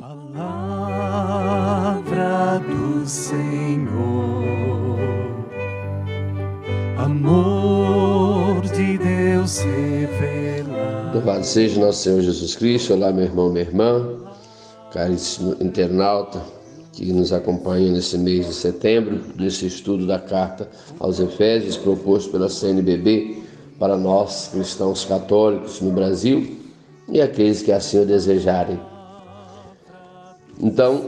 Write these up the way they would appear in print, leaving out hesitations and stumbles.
Palavra do Senhor, amor de Deus revelado. Louvado seja nosso Senhor Jesus Cristo. Olá, meu irmão, minha irmã, caríssimo internauta que nos acompanha nesse mês de setembro, nesse estudo da carta aos Efésios, proposto pela CNBB para nós, cristãos católicos no Brasil e aqueles que assim o desejarem. Então,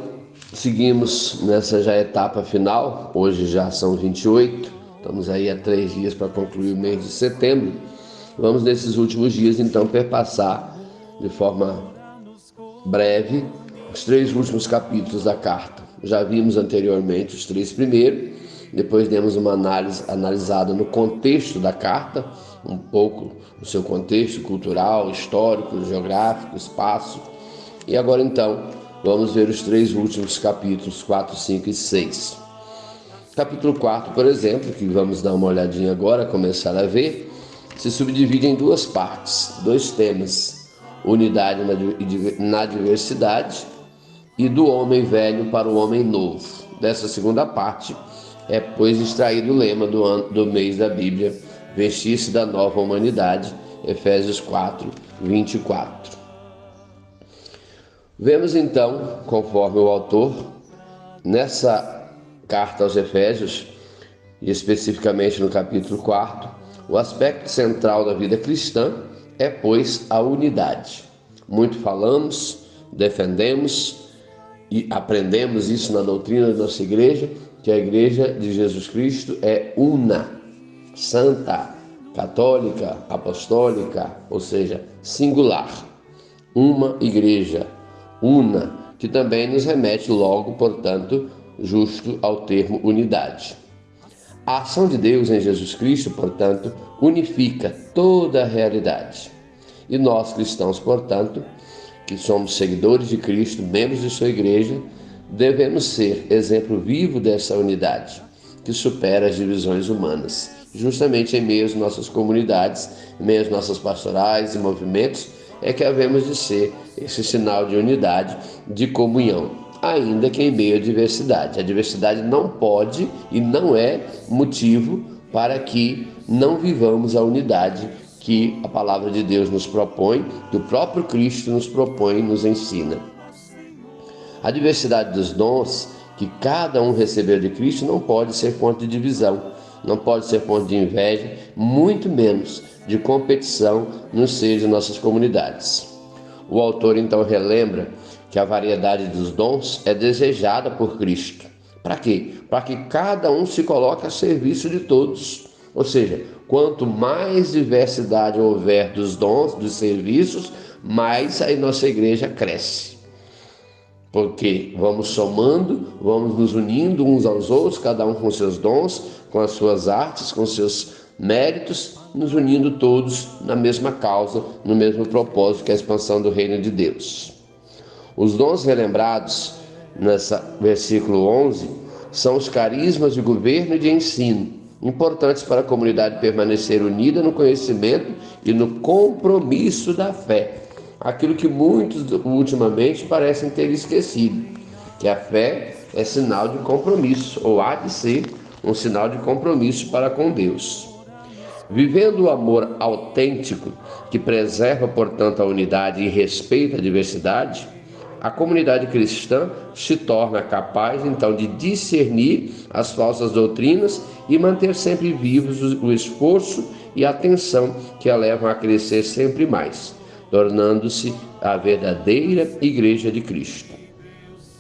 seguimos nessa já etapa final. Hoje já são 28, estamos aí há 3 dias para concluir o mês de setembro. Vamos nesses últimos dias então perpassar de forma breve os 3 últimos capítulos da carta. Já vimos anteriormente os 3 primeiros, depois demos uma analisada no contexto da carta, um pouco o seu contexto cultural, histórico, geográfico, espaço. E agora então vamos ver os 3 últimos capítulos, 4, 5 e 6. Capítulo 4, por exemplo, que vamos dar uma olhadinha agora, começar a ver, se subdivide em 2 partes, 2 temas: unidade na diversidade e do homem velho para o homem novo. Dessa segunda parte é, pois, extraído o lema do mês da Bíblia, vestir-se da nova humanidade, Efésios 4, 24. Vemos então, conforme o autor, nessa carta aos Efésios, e especificamente no capítulo 4, o aspecto central da vida cristã é, pois, a unidade. Muito falamos, defendemos e aprendemos isso na doutrina da nossa igreja, que a igreja de Jesus Cristo é una, santa, católica, apostólica, ou seja, singular. Uma igreja una, que também nos remete logo, portanto, justo ao termo unidade. A ação de Deus em Jesus Cristo, portanto, unifica toda a realidade. E nós, cristãos, portanto, que somos seguidores de Cristo, membros de sua igreja, devemos ser exemplo vivo dessa unidade, que supera as divisões humanas, justamente em meio às nossas comunidades, em meio às nossas pastorais e movimentos, é que havemos de ser esse sinal de unidade, de comunhão, ainda que em meio à diversidade. A diversidade não pode e não é motivo para que não vivamos a unidade que a palavra de Deus nos propõe, que o próprio Cristo nos propõe e nos ensina. A diversidade dos dons que cada um recebeu de Cristo não pode ser fonte de divisão, não pode ser fonte de inveja, muito menos de competição no seio de nossas comunidades. O autor então relembra que a variedade dos dons é desejada por Cristo. Para quê? Para que cada um se coloque a serviço de todos. Ou seja, quanto mais diversidade houver dos dons, dos serviços, mais a nossa igreja cresce. Porque vamos somando, vamos nos unindo uns aos outros, cada um com seus dons, com as suas artes, com seus méritos, nos unindo todos na mesma causa, no mesmo propósito, que é a expansão do reino de Deus. Os dons relembrados nesse versículo 11 são os carismas de governo e de ensino, importantes para a comunidade permanecer unida no conhecimento e no compromisso da fé. Aquilo que muitos ultimamente parecem ter esquecido, que a fé é sinal de compromisso, ou há de ser um sinal de compromisso para com Deus. Vivendo o amor autêntico, que preserva, portanto, a unidade e respeita a diversidade, a comunidade cristã se torna capaz, então, de discernir as falsas doutrinas e manter sempre vivos o esforço e a atenção que a levam a crescer sempre mais, tornando-se a verdadeira igreja de Cristo.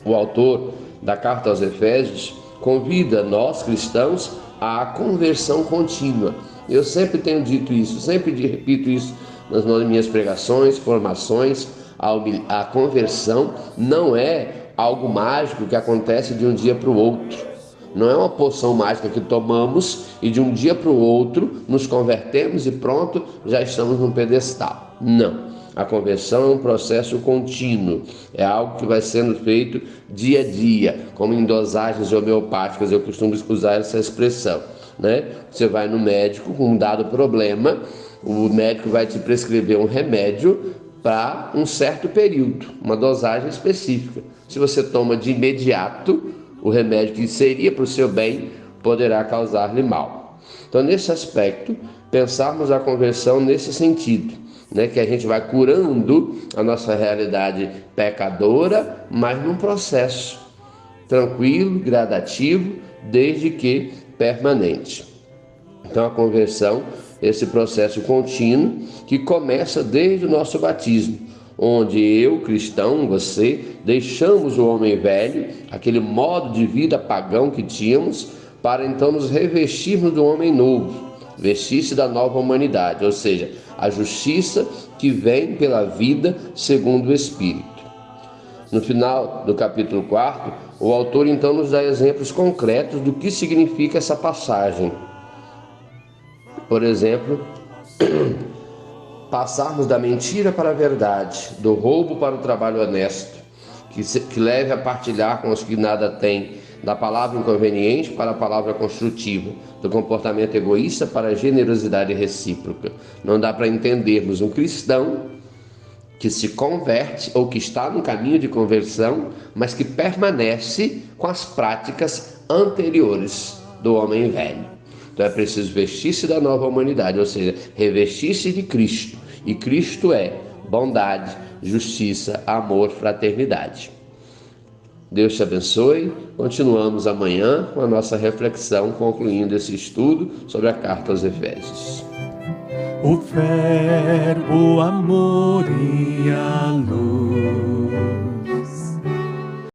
O autor da carta aos Efésios convida nós, cristãos, à conversão contínua. Eu sempre tenho dito isso, sempre repito isso nas minhas pregações, formações. A conversão não é algo mágico que acontece de um dia para o outro. Não é uma poção mágica que tomamos e de um dia para o outro nos convertemos e pronto, já estamos num pedestal. Não. A conversão é um processo contínuo, é algo que vai sendo feito dia a dia, como em dosagens homeopáticas, eu costumo usar essa expressão, né? Você vai no médico com um dado problema, o médico vai te prescrever um remédio para um certo período, uma dosagem específica. Se você toma de imediato, o remédio que seria para o seu bem poderá causar-lhe mal. Então, nesse aspecto, pensarmos a conversão nesse sentido, que a gente vai curando a nossa realidade pecadora, mas num processo tranquilo, gradativo, desde que permanente. Então, a conversão, esse processo contínuo que começa desde o nosso batismo, onde eu, cristão, você, deixamos o homem velho, aquele modo de vida pagão que tínhamos, para então nos revestirmos do homem novo, vestir-se da nova humanidade, ou seja, a justiça que vem pela vida segundo o Espírito. No final do capítulo 4, o autor então nos dá exemplos concretos do que significa essa passagem. Por exemplo, passarmos da mentira para a verdade, do roubo para o trabalho honesto, que leve a partilhar com os que nada têm, da palavra inconveniente para a palavra construtiva, do comportamento egoísta para a generosidade recíproca. Não dá para entendermos um cristão que se converte ou que está no caminho de conversão, mas que permanece com as práticas anteriores do homem velho. Então é preciso vestir-se da nova humanidade, ou seja, revestir-se de Cristo. E Cristo é bondade, justiça, amor, fraternidade. Deus te abençoe. Continuamos amanhã com a nossa reflexão, concluindo esse estudo sobre a carta aos Efésios. O verbo, amor e a luz.